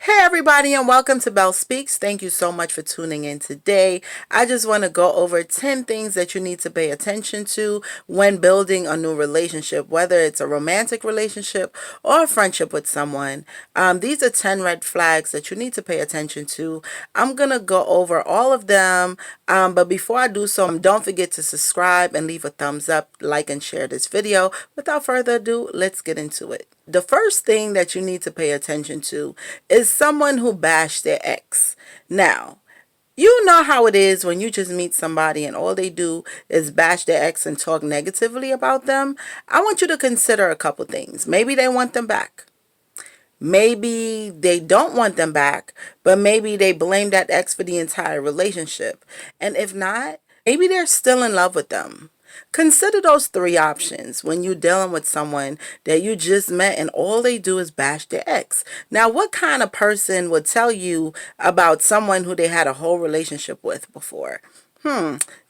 Hey everybody, and welcome to Belle Speaks. Thank you so much for tuning in today. I just want to go over 10 things that you need to pay attention to when building a new relationship, whether it's a romantic relationship or a friendship with someone. These are 10 red flags that you need to pay attention to. I'm going to go over all of them, but before I do so, don't forget to subscribe and leave a thumbs up, like and share this video. Without further ado, let's get into it. The first thing that you need to pay attention to is someone who bashed their ex. Now, you know how it is when you just meet somebody and all they do is bash their ex and talk negatively about them. I want you to consider a couple things. Maybe they want them back. Maybe they don't want them back, but maybe they blame that ex for the entire relationship. And if not, maybe they're still in love with them. Consider those three options when you're dealing with someone that you just met and all they do is bash their ex. Now, what kind of person would tell you about someone who they had a whole relationship with before?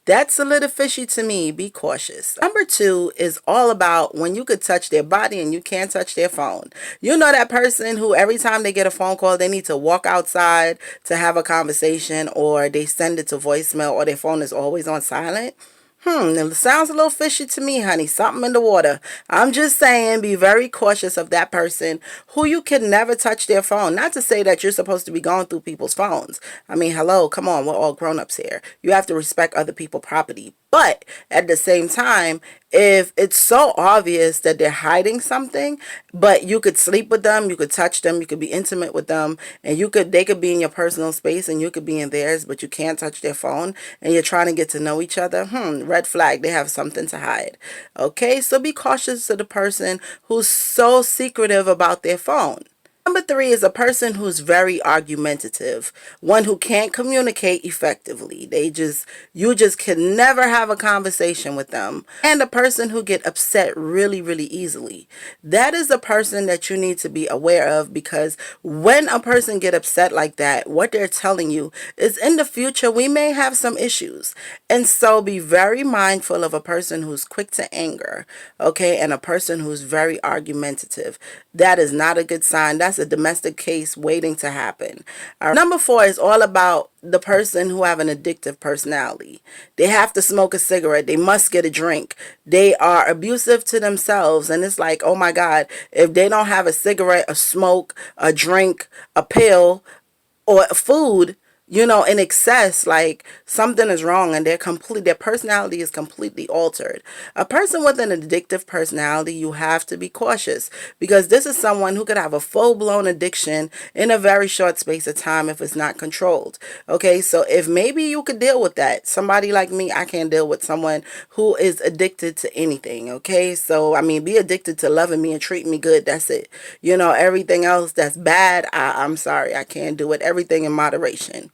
That's a little fishy to me. Be cautious. Number two is all about when you could touch their body and you can't touch their phone. You know that person who every time they get a phone call, they need to walk outside to have a conversation, or they send it to voicemail, or their phone is always on silent. It sounds a little fishy to me, honey. Something in the water. I'm just saying, be very cautious of that person who you can never touch their phone. Not to say that you're supposed to be going through people's phones. I mean, hello, come on, we're all grown-ups here. You have to respect other people's property. But at the same time, if it's so obvious that they're hiding something, but you could sleep with them, you could touch them, you could be intimate with them, and they could be in your personal space and you could be in theirs, but you can't touch their phone, and you're trying to get to know each other, red flag, they have something to hide. Okay, so be cautious of the person who's so secretive about their phone. Number three is a person who's very argumentative, one who can't communicate effectively. You just can never have a conversation with them. And a person who get upset really, really easily. That is a person that you need to be aware of, because when a person get upset like that, what they're telling you is in the future, we may have some issues. And so be very mindful of a person who's quick to anger, okay, and a person who's very argumentative. That is not a good sign. That's a domestic case waiting to happen. Number four is all about the person who have an addictive personality. They have to smoke a cigarette. They must get a drink. They are abusive to themselves. And it's like, oh my God, if they don't have a cigarette, a smoke, a drink, a pill, or food, in excess, like something is wrong, and their personality is completely altered. A person with an addictive personality, you have to be cautious, because this is someone who could have a full-blown addiction in a very short space of time if it's not controlled. Okay, so if maybe you could deal with that, somebody like me, I can't deal with someone who is addicted to anything. Okay, so I mean, be addicted to loving me and treating me good. That's it. Everything else that's bad, I'm sorry, I can't do it. Everything in moderation.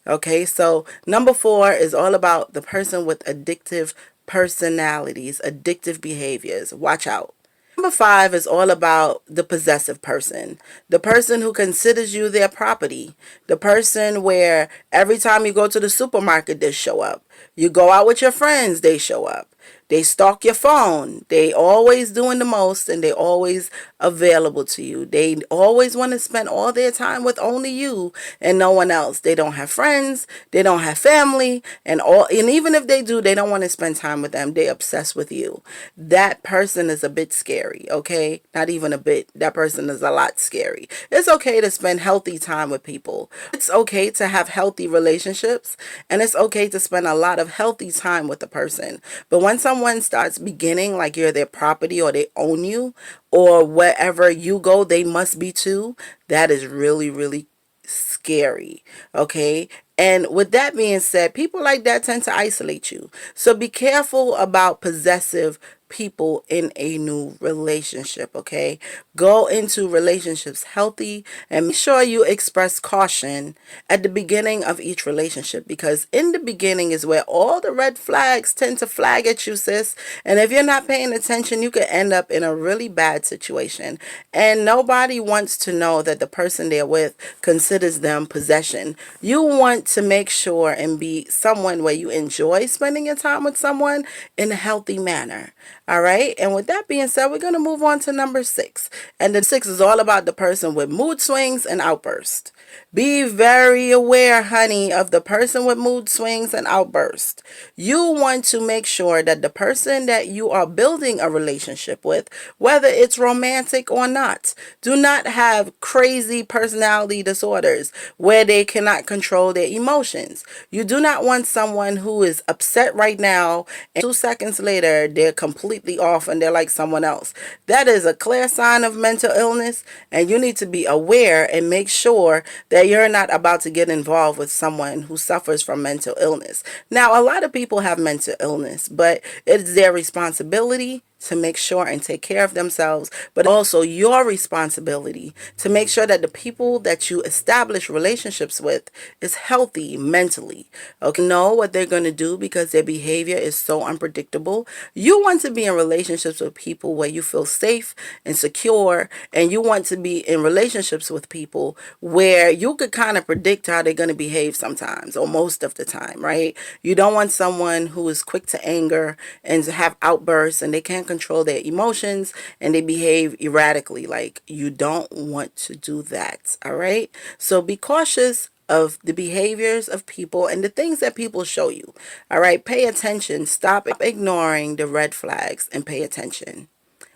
Okay, so number four is all about the person with addictive personalities, addictive behaviors. Watch out. Number five is all about the possessive person, the person who considers you their property, the person where every time you go to the supermarket, they show up. You go out with your friends, they show up. They stalk your phone. They always doing the most, and they always available to you. They always want to spend all their time with only you and no one else. They don't have friends. They don't have family, and even if they do, they don't want to spend time with them. They obsessed with you. That person is a bit scary, okay? Not even a bit. That person is a lot scary. It's okay to spend healthy time with people. It's okay to have healthy relationships, and it's okay to spend a lot of healthy time with a person. But when someone starts beginning like you're their property, or they own you, or wherever you go they must be too, that is really, really scary. Okay, and with that being said, people like that tend to isolate you, so be careful about possessive people in a new relationship. Okay, go into relationships healthy, and make sure you express caution at the beginning of each relationship, because in the beginning is where all the red flags tend to flag at you, sis. And if you're not paying attention, you could end up in a really bad situation, and nobody wants to know that the person they're with considers them possession. You want to make sure and be someone where you enjoy spending your time with someone in a healthy manner. All right. And with that being said, we're going to move on to number 6. And the 6 is all about the person with mood swings and outbursts. Be very aware, honey, of the person with mood swings and outbursts. You want to make sure that the person that you are building a relationship with, whether it's romantic or not, do not have crazy personality disorders where they cannot control their emotions. You do not want someone who is upset right now and 2 seconds later they're completely off and they're like someone else. That is a clear sign of mental illness, and you need to be aware and make sure that you're not about to get involved with someone who suffers from mental illness. Now, a lot of people have mental illness, but it's their responsibility to make sure and take care of themselves, but also your responsibility to make sure that the people that you establish relationships with is healthy mentally. Okay, know what they're going to do because their behavior is so unpredictable. You want to be in relationships with people where you feel safe and secure, and you want to be in relationships with people where you could kind of predict how they're going to behave sometimes or most of the time, right? You don't want someone who is quick to anger and to have outbursts and they can't control their emotions and they behave erratically. Like, you don't want to do that. All right. So be cautious of the behaviors of people and the things that people show you. All right. Pay attention. Stop ignoring the red flags and pay attention.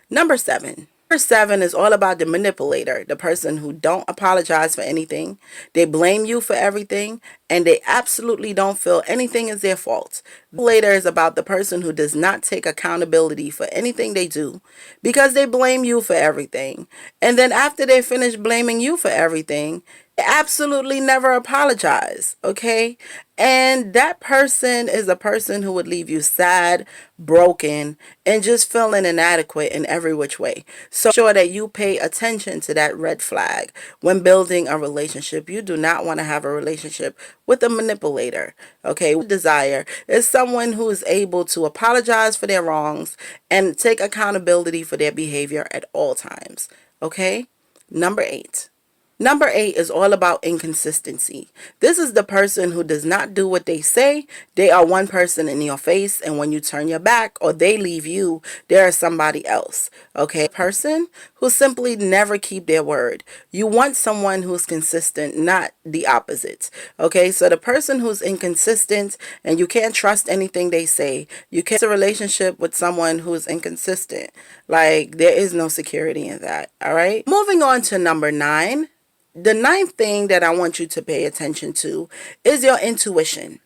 Number 7. Number 7 is all about the manipulator, the person who don't apologize for anything. They blame you for everything, and they absolutely don't feel anything is their fault. The manipulator is about the person who does not take accountability for anything they do because they blame you for everything. And then after they finish blaming you for everything, they absolutely never apologize, okay? And that person is a person who would leave you sad, broken, and just feeling inadequate in every which way. So sure that you pay attention to that red flag when building a relationship. You do not want to have a relationship with a manipulator, okay? Desire is someone who is able to apologize for their wrongs and take accountability for their behavior at all times, okay? Number 8. Number 8 is all about inconsistency. This is the person who does not do what they say. They are one person in your face, and when you turn your back or they leave you, there is somebody else. Okay? A person who simply never keep their word. You want someone who's consistent, not the opposite. Okay? So the person who's inconsistent and you can't trust anything they say, you can't have a relationship with someone who is inconsistent. Like, there is no security in that. All right? Moving on to number 9. The 9th thing that I want you to pay attention to is your intuition.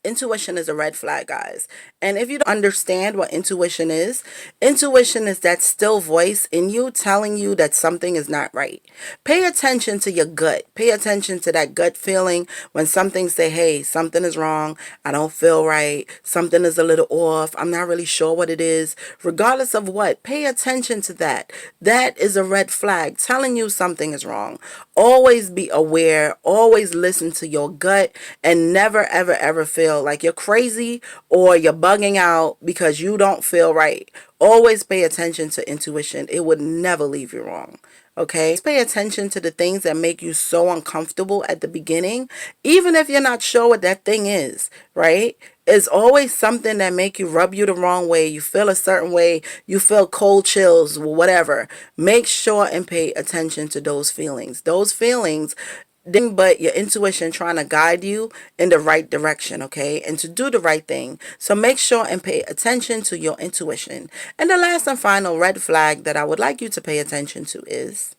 Intuition is a red flag, guys. And if you don't understand what intuition is that still voice in you telling you that something is not right. Pay attention to your gut. Pay attention to that gut feeling when something say, hey, something is wrong. I don't feel right. Something is a little off. I'm not really sure what it is. Regardless of what, pay attention to that. That is a red flag telling you something is wrong. Always be aware. Always listen to your gut and never, ever, ever feel like you're crazy or you're bugging out because you don't feel right. Always pay attention to intuition. It would never leave you wrong. Okay? Just pay attention to the things that make you so uncomfortable at the beginning, even if you're not sure what that thing is, right? It's always something that make you rub you the wrong way. You feel a certain way. You feel cold chills, whatever. Make sure and pay attention to those feelings. Those feelings, but your intuition trying to guide you in the right direction, okay, and to do the right thing. So make sure and pay attention to your intuition. And the last and final red flag that I would like you to pay attention to is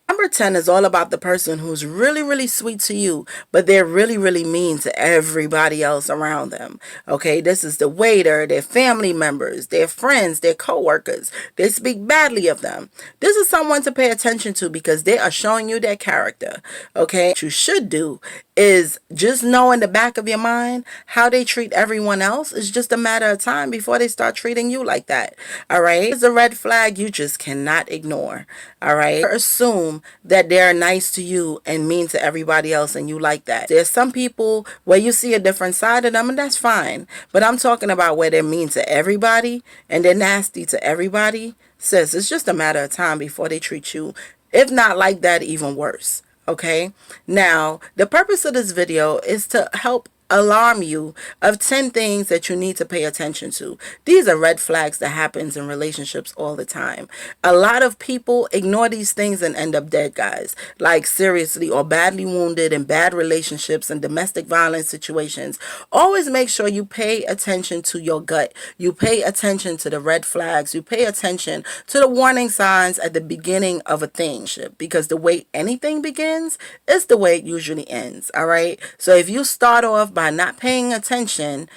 number 10 is all about the person who's really, really sweet to you, but they're really, really mean to everybody else around them. Okay, this is the waiter, their family members, their friends, their co-workers. They speak badly of them. This is someone to pay attention to because they are showing you their character. Okay, what you should do is just know in the back of your mind how they treat everyone else. It's just a matter of time before they start treating you like that. All right, it's a red flag you just cannot ignore. All right, assume that they're nice to you and mean to everybody else and you like that. There's some people where you see a different side of them, and that's fine, but I'm talking about where they're mean to everybody and they're nasty to everybody. Sis, it's just a matter of time before they treat you, if not like that, even worse. Okay, now the purpose of this video is to help alarm you of 10 things that you need to pay attention to. These are red flags that happens in relationships all the time. A lot of people ignore these things and end up dead, guys, like seriously, or badly wounded in bad relationships and domestic violence situations. Always make sure you pay attention to your gut. You pay attention to the red flags. You pay attention to the warning signs at the beginning of a thing, because the way anything begins is the way it usually ends. All right, so if you start off by not paying attention,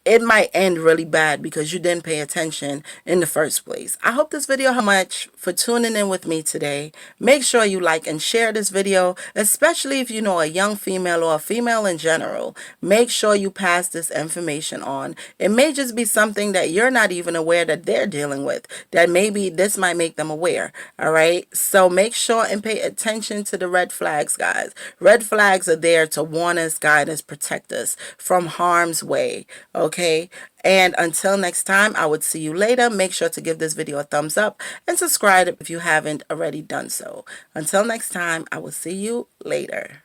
it might end really bad because you didn't pay attention in the first place. I hope this video helped much for tuning in with me today. Make sure you like and share this video, especially if you know a young female or a female in general. Make sure you pass this information on. It may just be something that you're not even aware that they're dealing with, that maybe this might make them aware. All right, so make sure and pay attention to the red flags, guys. Red flags are there to warn us, guide us, protect us from harm's way. Okay, and until next time, I would see you later. Make sure to give this video a thumbs up and subscribe if you haven't already done so. Until next time, I will see you later.